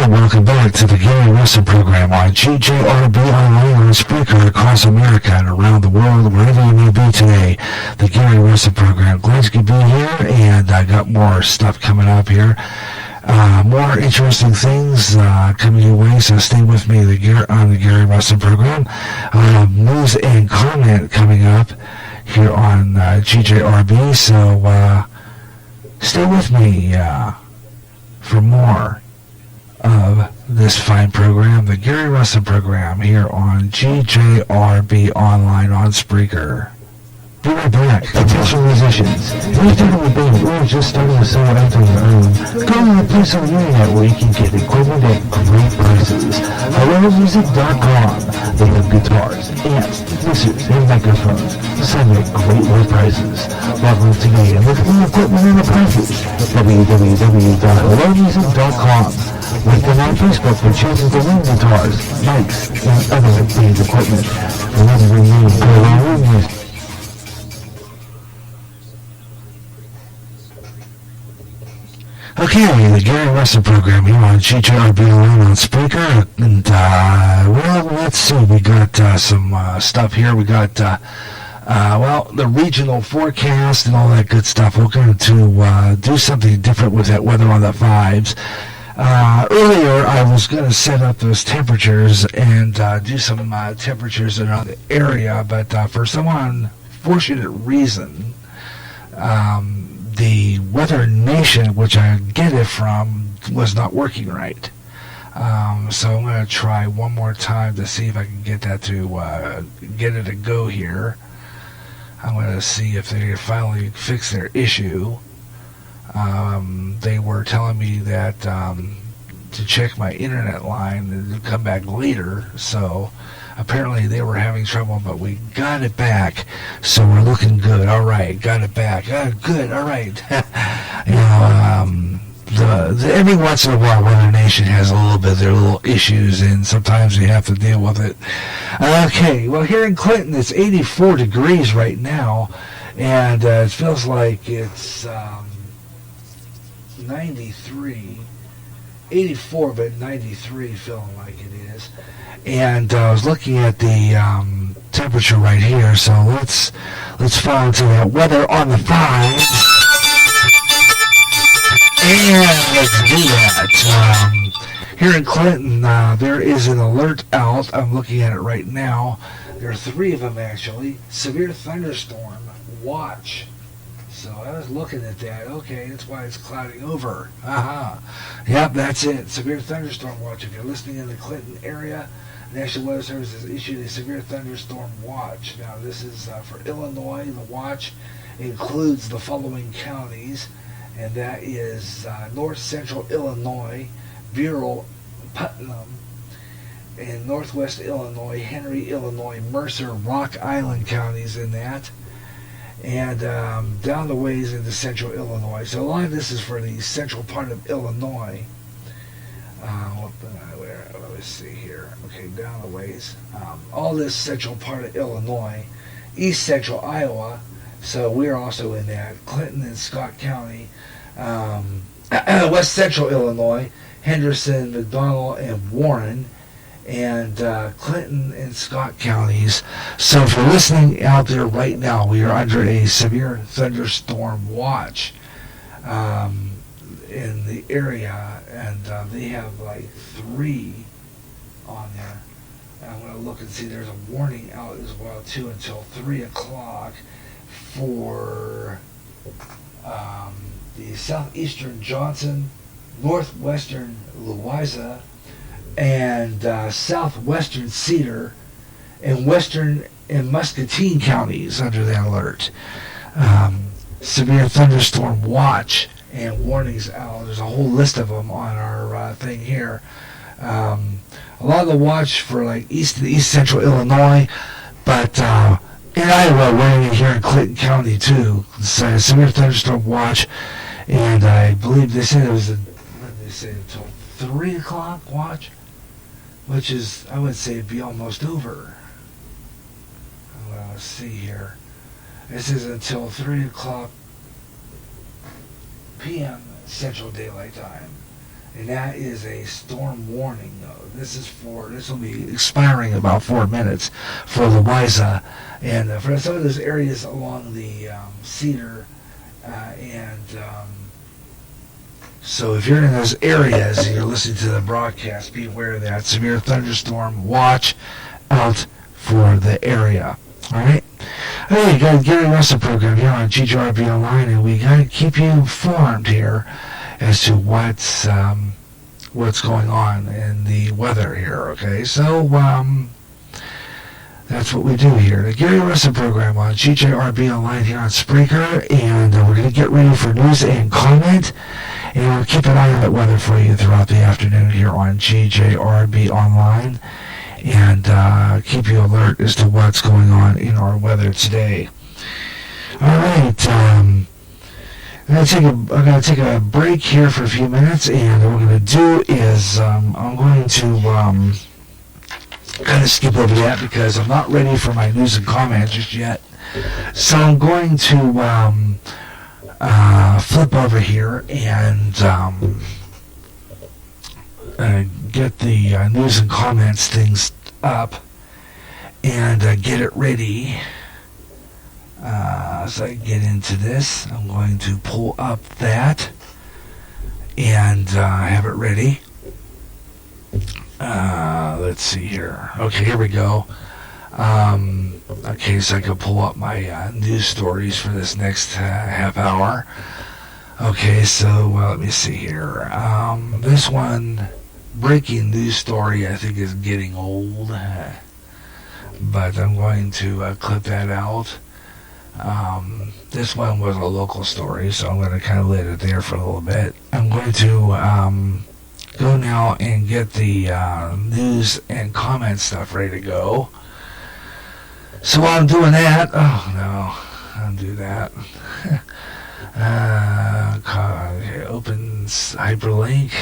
Welcome back to the Gary Russen program on GJRB online on Spreaker across America and around the world, wherever you may be today. The Gary Russen program. Glad you could be here, and I got more stuff coming up here. More interesting things coming your way, so stay with me on the Gary Russen program. News and comment coming up here on GJRB, so stay with me for more of this fine program, the Gary Russen program, here on GJRB online on Spreaker. Be right back. Attention musicians. If you're starting a band or just starting to sell out on your own, go to a place on the internet where you can get equipment at great prices. HelloMusic.com. They have guitars, amps, mixers, and microphones. Some at great low prices. Log on today and look at the equipment and the prices. www.hellomusic.com. Like them on Facebook for chances to win guitars, mics, and other band equipment. Remember me, Hello Music. Okay, the Gary Russen program here on GJRB Online on Spreaker, and well, let's see, we got some stuff here. We got the regional forecast and all that good stuff. We're going to do something different with that weather on the fives. Earlier, I was going to set up those temperatures and do some temperatures around the area, but for some unfortunate reason, the Weather Nation, which I get it from, was not working right. So I'm going to try one more time to see if I can get that to get it to go here. I'm going to see if they finally fix their issue. They were telling me that to check my internet line and come back later, so apparently they were having trouble, but we got it back, so we're looking good. All right, got it back. Good, all right. Every once in a while, Weather Nation has a little bit of their little issues, and sometimes you have to deal with it. Okay, well, here in Clinton, it's 84 degrees right now, and it feels like it's 93, 84, but 93 feeling like it is. And I was looking at the temperature right here, so let's fall into that weather on the fives, and let's do that. Here in Clinton, there is an alert out. I'm looking at it right now. There are 3 of them actually. Severe thunderstorm watch. So I was looking at that. Okay, that's why it's clouding over. Yep, that's it. Severe thunderstorm watch. If you're listening in the Clinton area, National Weather Service has issued a severe thunderstorm watch. Now, this is for Illinois. The watch includes the following counties, and that is north central Illinois, Bureau, Putnam, and northwest Illinois, Henry, Illinois, Mercer, Rock Island counties in that, and down the ways into central Illinois. So a lot of this is for the central part of Illinois. Let's see here. Okay, down the ways. All this central part of Illinois, east central Iowa. So we're also in that. Clinton and Scott County, west central Illinois, Henderson, McDonald, and Warren, and Clinton and Scott counties. So if you're listening out there right now, we are under a severe thunderstorm watch in the area, and they have like 3 on there. I'm going to look and see there's a warning out as well too until 3 o'clock for the southeastern Johnson, northwestern Louisa, and southwestern Cedar, and western and Muscatine counties under that alert. Severe thunderstorm watch and warnings out. There's a whole list of them on our thing here. A lot of the watch for like east central Illinois, but in Iowa, we're here in Clinton County too. It's a severe thunderstorm watch, and I believe they said it was until 3 o'clock watch, which is, I would say, it'd be almost over. Let's see here. This is until 3 o'clock p.m. Central Daylight Time. and that is a storm warning. This will be expiring in about 4 minutes for Louisa, and for some of those areas along the Cedar, and so if you're in those areas and you're listening to the broadcast, be aware of that severe thunderstorm. Watch out for the area. All right. Hey, you got Gary Russen program here on GJRB Online, and we got to keep you informed here as to what's going on in the weather here. Okay, so that's what we do here. The Gary Russen program on GJRB Online here on Spreaker, and we're going to get ready for news and comment, and we'll keep an eye on that weather for you throughout the afternoon here on GJRB Online, and keep you alert as to what's going on in our weather today. All right, I'm going to take a break here for a few minutes, and what we're going to do is I'm going to kind of skip over that because I'm not ready for my news and comments just yet. So I'm going to flip over here and get the news and comments things up and get it ready. As I get into this, I'm going to pull up that and have it ready. Let's see here. Okay, here we go. Okay, so I can pull up my news stories for this next half hour. Okay, so let me see here. This one, breaking news story, I think is getting old, but I'm going to clip that out. This one was a local story, so I'm going to kind of let it there for a little bit. I'm going to go now and get the news and comment stuff ready to go. So while I'm doing that, oh no, I'll do that. Okay, opens hyperlink.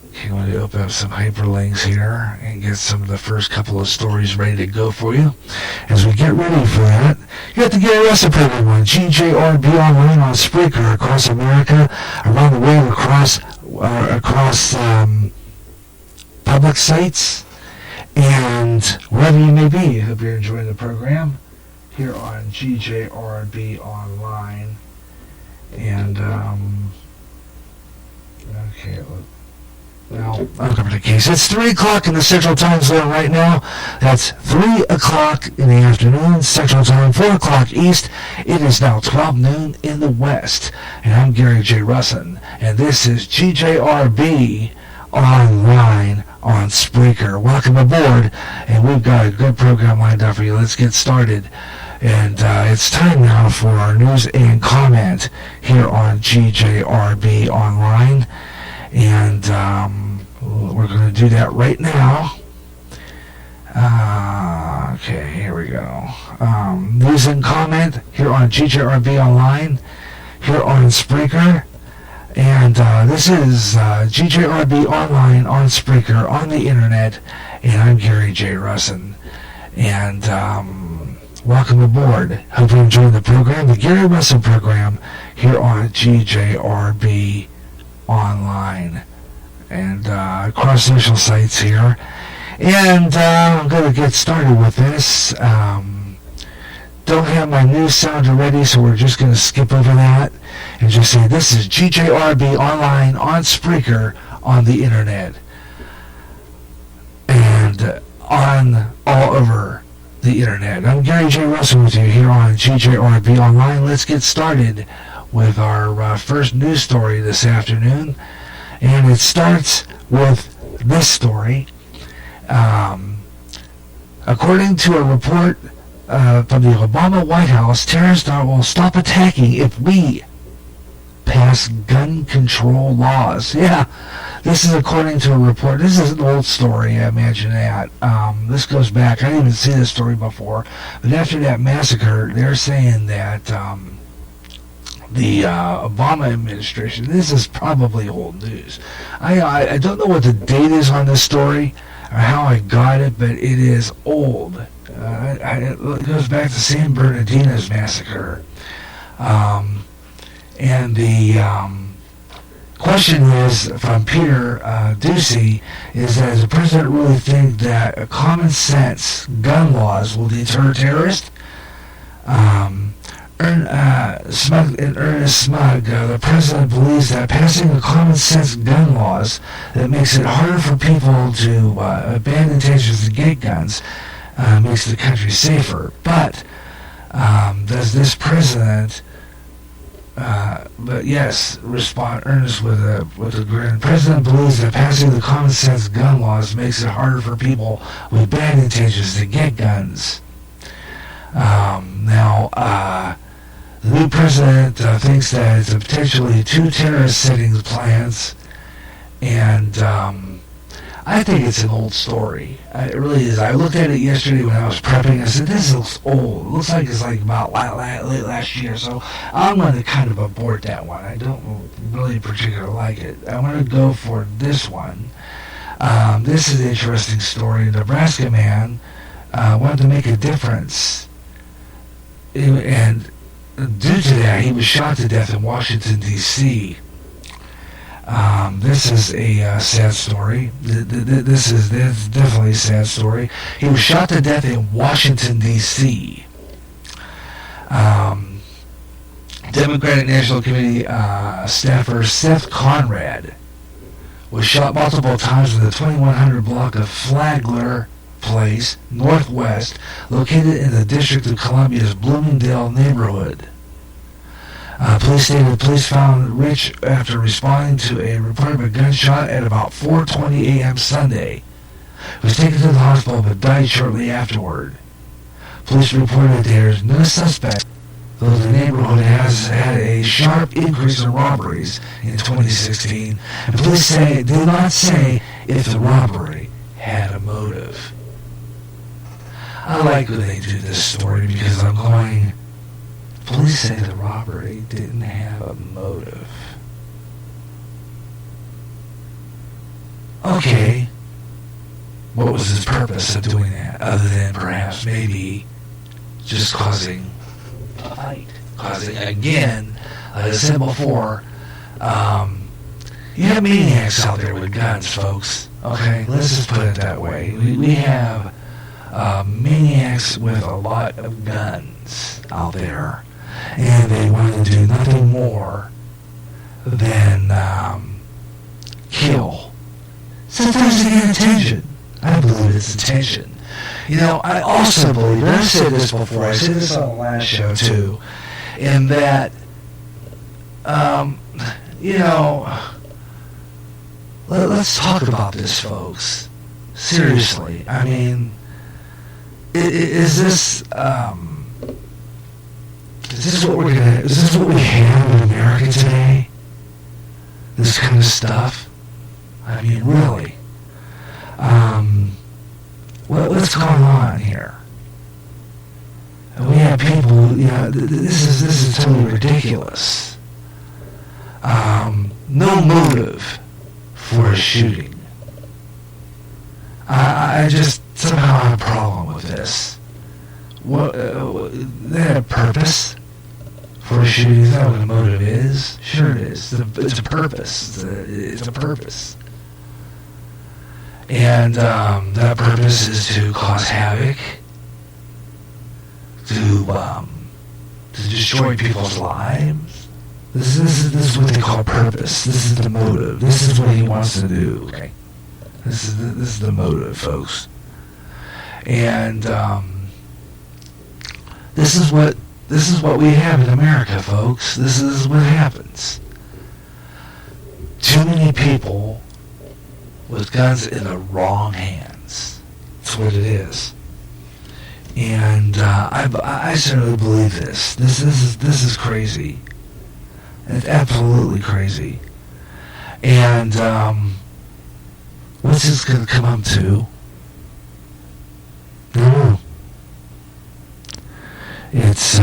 Okay, I'm going to open up some hyperlinks here and get some of the first couple of stories ready to go for you. As we get ready for that, you got the Gary Russen program on GJRB Online on Spreaker across America, around the world, across public sites, and wherever you may be. I hope you're enjoying the program here on GJRB Online. And okay, well, I'll cover the case. It's 3 o'clock in the Central Time Zone right now. That's 3 o'clock in the afternoon, Central Time, 4 o'clock East. It is now 12 noon in the West. And I'm Gary J. Russen, and this is GJRB Online on Spreaker. Welcome aboard, and we've got a good program lined up for you. Let's get started. And it's time now for our news and comment here on GJRB Online. And we're going to do that right now. Okay, here we go. News and comment here on GJRB Online, here on Spreaker. And this is GJRB Online on Spreaker on the internet. And I'm Gary J. Russen. And welcome aboard. Hope you're enjoying the program, the Gary Russen program, here on GJRB Online and across social sites here. And I'm going to get started with this. Don't have my news sounder ready, so we're just going to skip over that and just say this is GJRB Online on Spreaker on the internet and on all over the internet. I'm Gary J. Russen with you here on GJRB Online. Let's get started with our first news story this afternoon, and it starts with this story. According to a report from the Obama White House, terrorists will stop attacking if we pass gun control laws. Yeah, this is according to a report. This is an old story, I imagine that. This goes back, I didn't even see this story before, but after that massacre, they're saying that the Obama administration, this is probably old news. I don't know what the date is on this story or how I got it, but it is old. It goes back to San Bernardino's massacre. And the question is, from Peter Ducey, is that does the president really think that common sense gun laws will deter terrorists? Ernest Smug, the president believes that passing the common sense gun laws that makes it harder for people to abandon intentions to get guns makes the country safer. But does this president? But yes, respond Ernest with a grin. The president believes that passing the common sense gun laws makes it harder for people with bad intentions to get guns. The new president thinks that it's potentially 2 terrorist sittings plans, and I think it's an old story. It really is. I looked at it yesterday when I was prepping. I said, this looks old. It looks like it's like about late last year, so I'm going to kind of abort that one. I don't really particularly like it. I want to go for this one. This is an interesting story. A Nebraska man wanted to make a difference, and due to that, he was shot to death in Washington, D.C. This is a sad story. This is definitely a sad story. He was shot to death in Washington, D.C. Democratic National Committee staffer Seth Conrad was shot multiple times in the 2100 block of Flagler Place, Northwest, located in the District of Columbia's Bloomingdale neighborhood. Police stated the police found Rich after responding to a report of a gunshot at about 4:20 a.m. Sunday. He was taken to the hospital but died shortly afterward. Police reported there is no suspect, though the neighborhood has had a sharp increase in robberies in 2016, and police did not say if the robbery had a motive. I like when they do this story because I'm going, police say the robbery didn't have a motive. Okay, what was his purpose of doing that, other than perhaps maybe just causing a fight? Causing, again, like I said before, you have maniacs out there with guns, folks. Okay, let's just put it that way. We have maniacs with a lot of guns out there, and they want to do nothing more than kill. Sometimes they get attention. I believe it's attention. You know, I also believe, and I've said this before, I said this on the last show too, in that, you know, let's talk about this, folks. Seriously, I mean, is this what is this what we have in America today? This kind of stuff? I mean, really. What's going on here? And we have people, you know, this is totally ridiculous. No motive for a shooting. I just somehow have a problem with this. They had a purpose for a shooting. Is that what a motive is? Sure it is. It's a purpose. It's a purpose. And that purpose is to cause havoc, to destroy people's lives. This is what they call purpose. This is the motive. This is what he wants to do. Okay, this is the motive, folks. And this is what we have in America, folks. This is what happens. Too many people with guns in the wrong hands. That's what it is. And I certainly believe this. This is crazy. It's absolutely crazy. And what's this going to come up to? I don't know. It's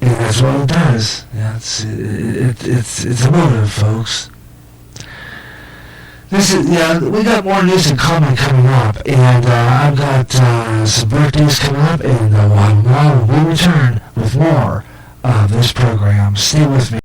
that's what it does. Yeah, it's a motive, folks. We got more news and comment coming up, and I've got some birthdays coming up, and we'll return with more of this program. Stay with me.